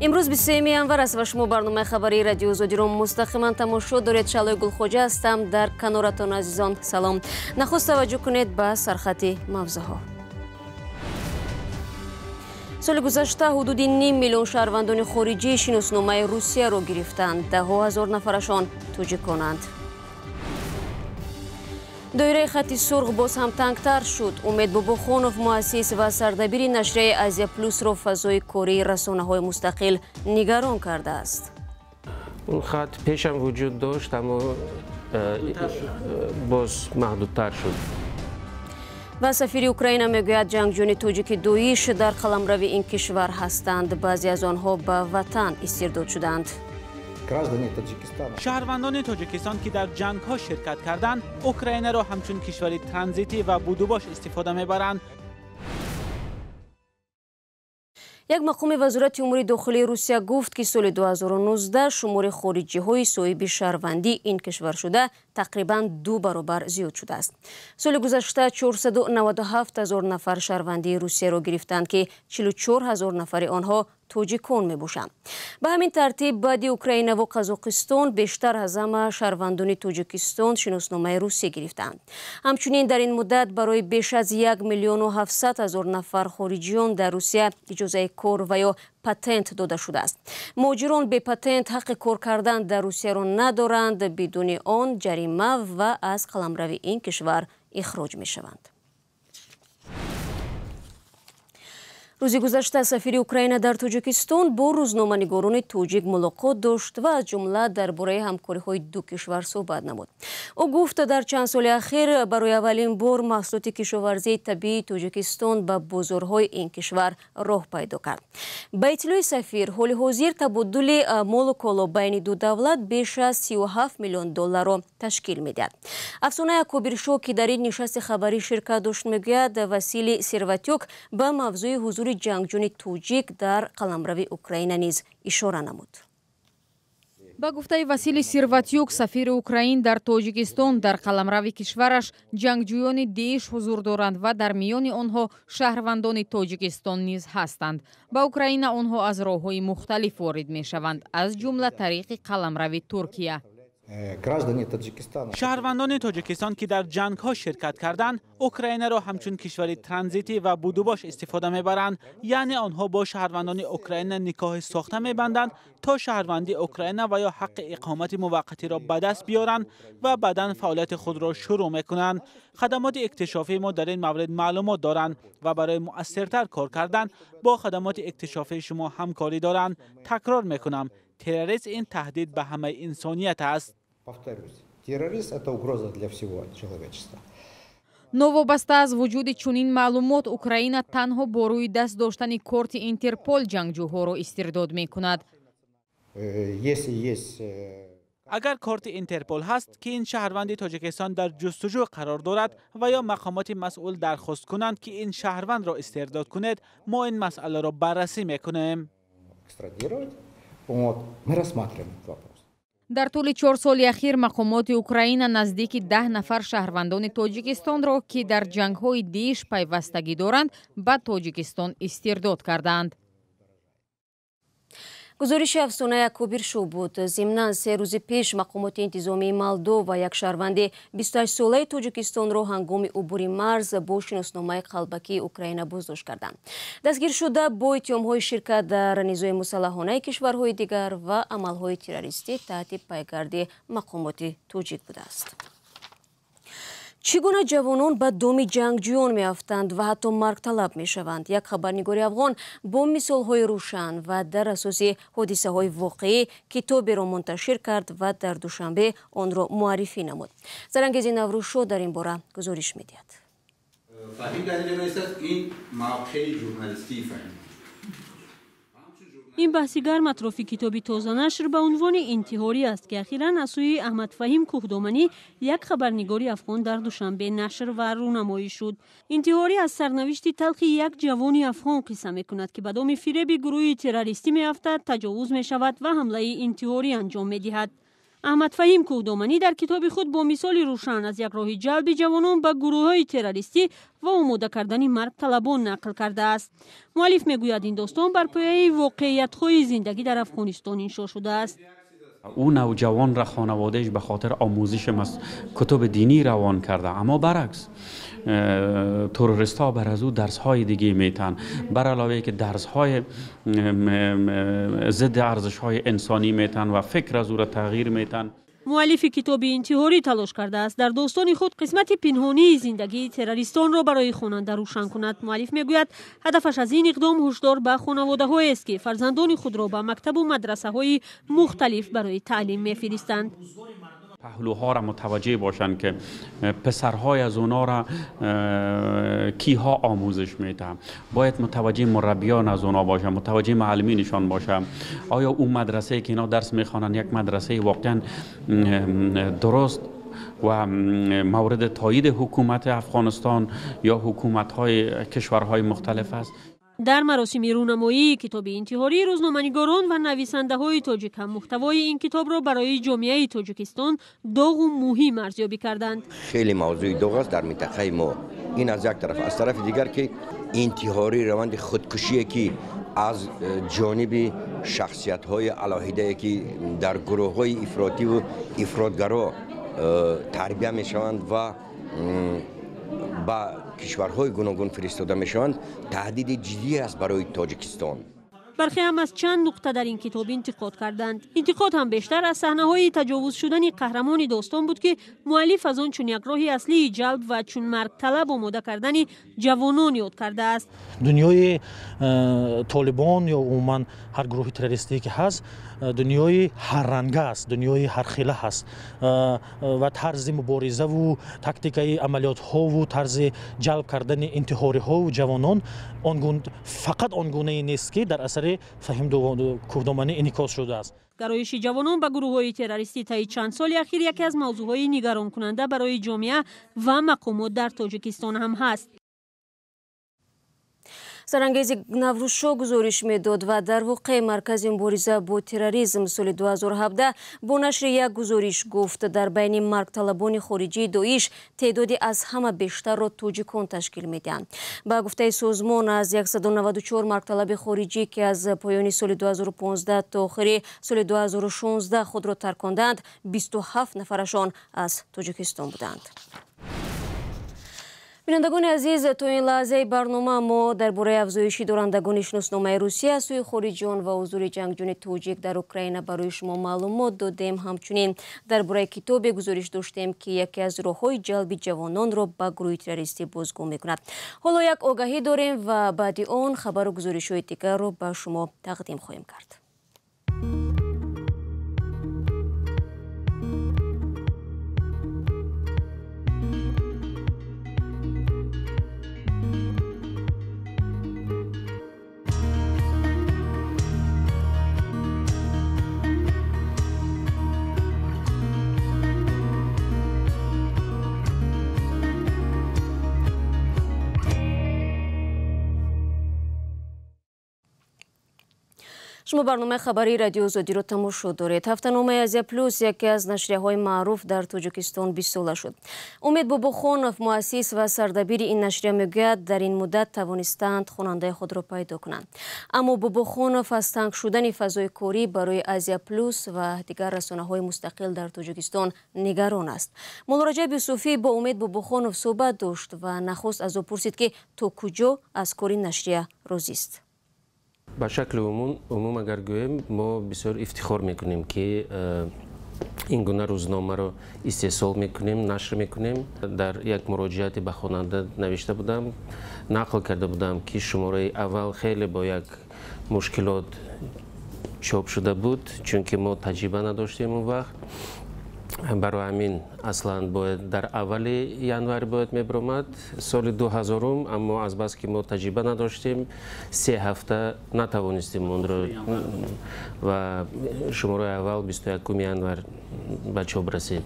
امروز 23 январ است و شما برنامه خبری رادیو آزادی را مستقیما تماشا دارید. شعله گلخوجه هستم. در کنارتان عزیزان سلام. نخست توجه کنید به سرخط موضوعها. سال گذشته حدود نیم میلیون شهروندان خارجی شناسنامه روسیه را گرفتند. ده هزار نفرشان توجیکانند. دایره خط سرخ باز هم تنگتر شد. امید باباخانов مؤسس و سردبیر نشریه آزیا پلوس را فضای کاری رسانه‌های مستقل نگران کرده است. اون خط پیشم وجود داشت اما باز محدودتر شد. و سفیر اوکراین میگوید جنگجویان تاجیک دویش در قلمرو این کشور هستند. بعضی از آنها به وطن استرداد شدند. شهروندان تاجیکستان که در جنگ ها شرکت کردند، اوکراین را همچون کشوری ترانزیتی و بودوباش استفاده میبرند. یک مقام وزارت امور داخلی روسیه گفت که سال 2019 شمار خارجی های صاحب شهروندی این کشور شده تقریباً 2 برابر زیاد شده است. سال گذشته 497,000 نفر شهروندی روسیه را گرفتند که 44,000 نفر آنها توجیکان می باشند. به همین ترتیب بعد اوکراین و قزاقستان بیشتر از همه شهروندان توجیکستان شناسنامه روسیه گرفتند. همچنین در این مدت برای بیش از 1,700,000 نفر خارجیان در روسیه اجازه کار و یا پتنت داده شده است. مهاجران به پتنت حق کار کردن در روسیه را ندارند. بدون آن جریمه و از قلمرو این کشور اخراج می شوند. روزی گذشته سفیر اوکراین در تاجیکستان با روزنامه‌نگاران تاجیک ملاقات داشت و از جمله درباره همکاری‌های دو کشور صحبت نمود. او گفت در چند سال اخیر برای اولین بار محصولات کشاورزی طبیعی تاجیکستان به بازارهای این کشور راه پیدا کرد. به اطلاع سفیر حال حاضر تبادل مال و کالا بین دو دولت بیش از 37 میلیون دلار را تشکیل می‌دهد. افسانه اکبرشو که در این نشست خبری شرکت داشت میگوید وسیلی ثروتیوک به موضوع حضور جنگجویان توجیک در قلمرو اوکراین نیز اشاره نمود. با گفته وسیلی ثروتیوک سفیر اوکراین در تاجیکستان در قلمرو کشورش جنگجویان دیش حضور دارند و در میان آنها شهروندان تاجیکستان نیز هستند. با اوکراین آنها از راه‌های مختلف وارد می‌شوند، از جمله طریق قلمرو ترکیه. شهروندان تاجیکستان که در جنگ ها شرکت کردند، اوکراین را همچون کشوری ترانزیتی و بودوباش استفاده میبرند. یعنی آنها با شهروندان اوکراین نکاح ساخته میبندند تا شهروندی اوکراین و یا حق اقامت موقتی را به دست بیارند و بعداً فعالیت خود را شروع میکنند. خدمات اکتشافی ما در این مورد معلومات دارند و برای مؤثرتر کار کردن با خدمات اکتشافی شما همکاری دارند. تکرار میکنم، تروریسم این تهدید به همه انسانیت است. Терроризм – это угроза для всего человечества. новобаста аз вуҷуди чунин маълумот украина танҳо бо рӯи даст доштани корти интерпол ҷангҷӯҳоро истирдод мекунад. اگر کارت اینترپل هست که این شهروندی تاجیکستان در جستجو قرار دارد و یا مقامات مسئول درخواست کنند که این شهروند را استرداد کنید، ما این مسئله را بررسی میکنیم. در طول 4 سال اخیر مقامات اوکراین نزدیک 10 نفر شهروندان تاجیکستان که در جنگ‌های دیش پیوستگی دارند به تاجیکستان استرداد کردند. گزارش افسانه اکبرشو بود. ضمناً 3 روز پیش مقامات انتظامی مالدو و یک شهروند 28 ساله تاجیکستان را هنگام عبور مرز با شناسنامه قلبکی اوکراین بازداشت کردند. دستگیر شده با اتهام‌های شرکت در نیروهای مسلحانه کشورهای دیگر و عمل‌های تروریستی تحت پیگرد مقامات تاجیک بوده است. چگونه جوانان به دام جنگجویان میافتند و حتی مرگطلب میشوند؟ یک خبرنگار افغان با مثالهای روشن و در اساس حادثه‌های واقعی کتابی را منتشر کرد و در دوشنبه آن را معرفی نمود. زرنگیزی نوروشو در این باره گزارش میدهد. این بحث گرم اطراف کتاب تازه نشر به عنوان انتحاری است که اخیراً از سوی احمد فهیم کوهدامنی یک خبرنگاری افغان در دوشنبه نشر و رونمایی شد. انتحاری از سرنوشت تلخ یک جوان افغان قصه می‌کند که به دام فریب گروه تروریستی می‌افتد، تجاوز می‌شود و حمله انتحاری انجام می‌دهد. احمد فهیم کوهدامنی در کتاب خود با مثال روشن از یک راه جلب جوانان به گروه‌های تروریستی و آماده کردن مرگطلبان نقل کرده است. مؤلف میگوید این داستان بر پایه واقعیت‌های زندگی در افغانستان انشا شده است. او نوجوان را خانوادهش به خاطر آموزش کتب دینی روان کرده، اما برعکس تروریست ها بر از او درس های دیگه میتن، بر علاوه که درس های ضد ارزش های انسانی میتن و فکر از او را تغییر میتن. مؤلف کتاب انتحاری تلاش کرده است در داستان خود قسمت پنهانی زندگی تروریستان را برای خواننده روشن کند. مؤلف میگوید هدفش از این اقدام هشدار به خانواده‌هایی است که فرزندان خود را به مکتب و مدرسه‌های مختلف برای تعلیم می‌فرستند. پهلوها را متوجه باشند که پسرهای از اونا را کیها آموزش میدن. باید متوجه مربیان از اونا باشن، متوجه معلمینشان باشن. آیا اون مدرسه که اینا درس میخوانند یک مدرسه واقعا درست و مورد تایید حکومت افغانستان یا حکومت‌های کشورهای مختلف است؟ در مراسم رونمایی کتاب انتحاری روزنامه‌نگاران و نویسنده‌های تاجیک هم محتوای این کتاب را برای جامعه تاجیکستان داغ و مهم ارزیابی کردند. خیلی موضوع داغ است در منطقه ما. این از یک طرف، از طرف دیگر که انتحاری روند خودکشی که از جانب شخصیت‌های علاهیده که در گروه‌های افراطی و افراطگرا تربیت می‌شوند و با کشورهای گوناگون فرستاده میشوند تهدید جدی است برای تاجیکستان. برخی هم از چند نقطه در این کتاب انتقاد کردند. انتقاد هم بیشتر از صحنه‌های تجاوز شدن قهرمان داستان بود که مؤلف از آن چون یک راه اصلی جلب و چون مرگطلب آماده کردن جوانان یاد کرده است. دنیای طالبان یا عموما هر گروه تروریستی که هست دنیای هر رنگ است، دنیای هر خیله هست و طرز مبارزه و تاکتیکای عملیات ها و طرز جلب کردن انتحاری ها و جوانان فقط آنگونه نیست که در اثر فهم کوهدامنی انعکاس شده است. گرایش جوانان به گروه‌های تروریستی طی چند سال اخیر یکی از موضوعهای نگران کننده برای جامعه و مقامات در تاجیکستان هم هست. سرانگیز наврӯзшо гузориш медод ва дар воқеъ маркази мубориза бо терроризм соли 2017 бо нашри як гузориш гуфт дар байни маргталабони хориҷии доиш теъдоди аз ҳама бештарро тоҷикон ташкил медиҳанд. ба гуфтаи созмон аз 194 маргталаби хориҷӣ ки аз поёни соли 2015 то охири соли 2016 худро тарконданд 27 нафарашон аз тоҷикистон буданд. бинандагони азиз, то ин лаҳзаи барнома мо дар бораи афзоиши дорандагони шиносномаи Русия аз сӯи хориҷиён ва ҳузури ҷангҷӯни тоҷик дар Украина барои шумо маълумот додем. Ҳамчунин дар бораи китобе гузориш доштем ки яке аз роҳҳои ҷалби ҷавононро ба гурӯҳи террористӣ бозгӯ мекунад. ҳоло як огаҳӣ дорем ва баъди он хабару гузоришҳои дигарро ба шумо тақдим хоҳем кард. шумо барномаи хабари радиои озодиро тамошо доред. ҳафтаномаи Азия плюс яке аз нашрияҳои маъруф дар Тоҷикистон 20 сола шуд. Умед Бобохонов, муассис ва сардабири ин нашрия мегӯяд, дар ин муддат тавонистанд хонандаи худро пайдо кунанд. Аммо Бобохонов аз танг шудани фазои корӣ барои Азия плюс ва дигар расонаҳои мустақил дар Тоҷикистон нигарон аст. Молураҷаб Юсуфӣ бо Умед Бобохонов суҳбат дошт ва нахост аз ӯ пурсид ки то куҷо аз кори нашрия розист. ба шакли умум агар гӯем, мо бисёр ифтихор мекунем ки ин гуна рӯзномаро истеҳсол мекунем, нашр мекунем. дар як муроҷиате ба хонанда навишта будам, нақл карда будам ки шумораи аввал хеле бо як мушкилот чоп шуда буд, чунки мо таҷриба надоштем он вақт. барои ҳамин аслан бояд дар аввали январи бояд мебаромад соли 2000, аммо азбаски мо таҷриба надоштем 3 ҳафта натавонистем онро ва шумораи аввал 21 январ ба чоп расид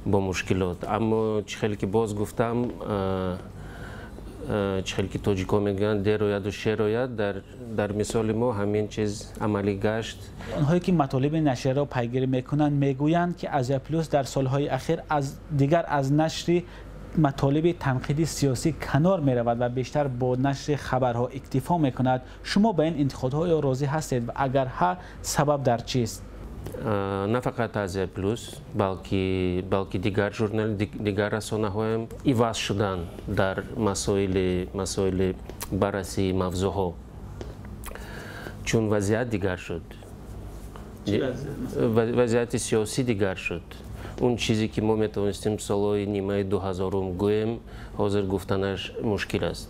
бо мушкилот. Аммо чӣ хеле ки боз гуфтам, چخیل که تاجیکا میگن دروید و شروید در مثال ما همین چیز عملی گشت. آنهایی که مطالب نشریه را پیگیری میکنند میگویند که آزیا پلوس در سالهای اخیر از نشر مطالب تنقیدی سیاسی کنار می رود و بیشتر با نشر خبرها اکتفا می کند. شما به این انتقادهای راضی هستید و اگر ها سبب در چیست؟ نه فقط آزیا پلوس بلکه دیگر ژورنال دیگر رسانه‌ها هم عوض شدن در مسائل بررسی موضوعها، چون وضعیت دیگر شد. وضعیت سیاسی دیگر شد. اون چیزی که ما میتونستیم سالهای نیمه 2000 گویم حاضر گفتنش مشکل است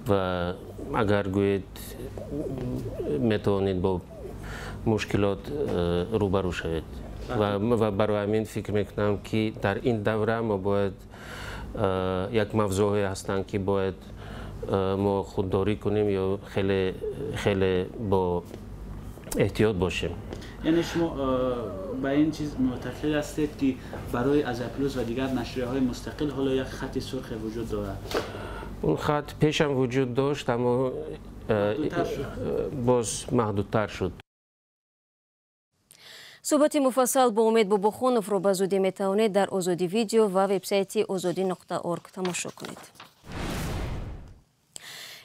و اگر گوید میتونید با مشکلات روبرو شوید و برای همین فکر میکنم که در این دوره ما باید یک موضوعی هستند که باید ما خودداری کنیم یا خیلی با احتیاط باشیم. یعنی شما با این چیز معتقد هستید که برای آزیا پلوس و دیگر نشریه های مستقل حالا یک خط سرخ وجود دارد؟ اون خط پیش هم وجود داشت اما باز محدودتر شد. صحبت مفصل با امید باباخونов رو به زودی میتوانید در آزادی ویدیو و وبسایت azadi.org تماشا کنید.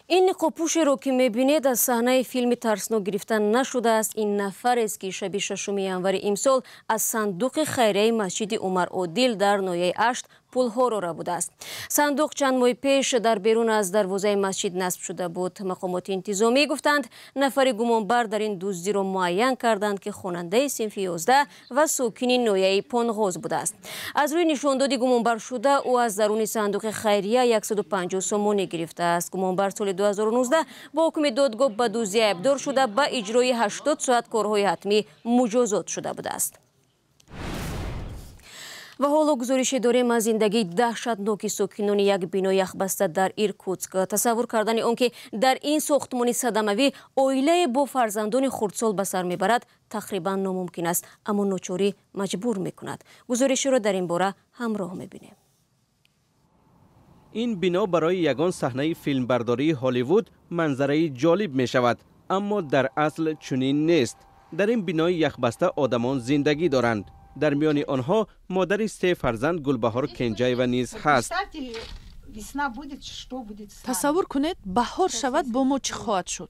این نقاب‌پوشی رو که میبینید از صحنه فیلم ترسناک گرفته نشده است. این نفر است که شب 6 январи امسال از صندوق خیریه مسجد عمر عادل در ناحیه 8 پولها را برده است. صندوق چند ماه پیش در بیرون از دروازه مسجد نصب شده بود. مقامات انتظامی گفتند نفر گمانبر در این دزدی را معین کردند که خواننده صنف 11 و ساکن ناحیه پانغاز بوده است. از روی نشاندادی گمانبر شده او از درون صندوق خیریه 150 سومانی گرفته است. گمانبر سال 2019 با حکم دادگاه به دزدی ابدار شده به اجرای 80 ساعت کارهای حتمی مجازات شده بوده است. و حالا گزارشی داریم از زندگی دهشتناک ساکنان یک بینای یخبسته در ایرکوتسک. تصور کردن آنکه در این ساختمان صدموی عائله با فرزندان خردسال به سر میبرد تقریبا ناممکن است، اما ناچاری مجبور میکند. گزارشی را در این باره همراه میبینیم. این بنا برای یگان صحنه فیلمبرداری هالیوود منظره جالب می شود، اما در اصل چنین نیست. در این بینای یخبسته آدمان زندگی دارند. در میان آنها مادر 3 فرزند گلبهار کنجایوا نیز هست. تصور کنید بهار شود با ما چه خواهد شد؟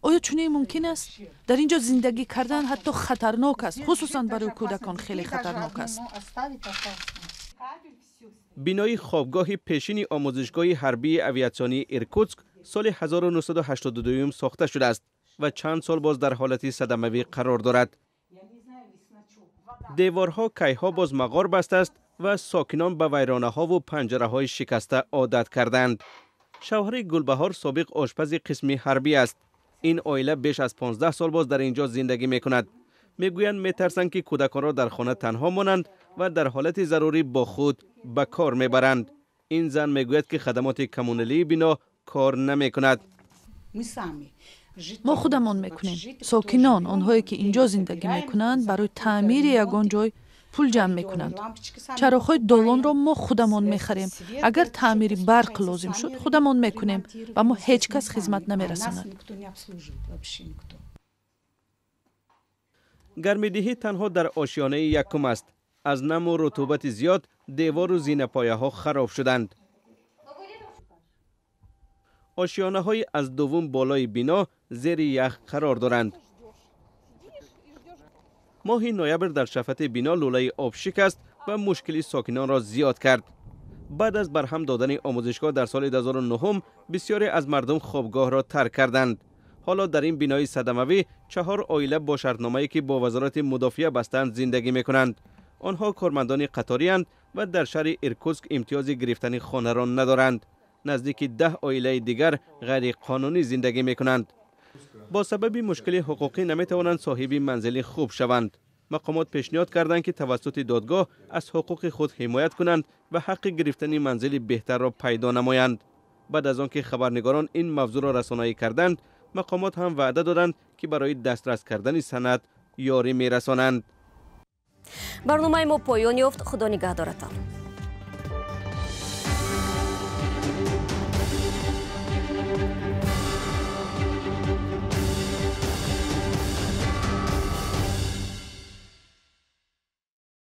آیا چنین ممکن است؟ در اینجا زندگی کردن حتی خطرناک است، خصوصا برای کودکان خیلی خطرناک است. بینای خوابگاه پیشین آموزشگاه حربی اویاسیونی ایرکوتسک سال 1982 ساخته شده است و چند سال باز در حالت صدموی قرار دارد. دیوارها کیها باز مغار بسته است و ساکنان به ویرانه ها و پنجره های شکسته عادت کردند. شوهر گلبهار سابق آشپز قسم حربی است. این عائله بیش از 15 سال باز در اینجا زندگی می کند. میگویند میترسند که کودکان را در خانه تنها مانند و در حالت ضروری با خود به کار میبرند. این زن میگوید که خدمات کمونالی بنا کار نمی کند. ما خودمان میکنیم. ساکنان آنهایی که اینجا زندگی میکنند برای تعمیر یگان جای پول جمع میکنند. چراغ‌های دالان را ما خودمان میخریم. اگر تعمیر برق لازم شد خودمان میکنیم و ما هیچ کس خدمت نمیرساند. گرمیدهی تنها در آشیانه یکم است. از نم و رطوبت زیاد دیوار و زینه پایه ها خراب شدند. آشیانه های از دوم بالای بنا زیر یخ قرار دارند. ماه نوامبر در شفت بنا لوله آب شکست و مشکلی ساکنان را زیاد کرد. بعد از برهم دادن آموزشگاه در سال 2009 بسیاری از مردم خوابگاه را ترک کردند. حالا در این بنای صدموی 4 عائله با شرطنامه‌ای که با وزارت مدافعه بستند زندگی می‌کنند. آنها کارمندان قطاری اند و در شهر ایرکوتسک امتیاز گرفتن خانه را ندارند. نزدیک 10 عائله دیگر غیر قانونی زندگی می‌کنند. با سبب مشکل حقوقی نمی‌توانند صاحب منزل خوب شوند. مقامات پیشنهاد کردند که توسط دادگاه از حقوق خود حمایت کنند و حق گرفتن منزل بهتر را پیدا نمایند. بعد از آنکه خبرنگاران این موضوع را رسانه‌ای کردند، مقامات هم وعده دادند که برای دسترس کردن سند یاری می‌رسانند. برنامه ما پایان یافت. خدا نگهدارتان.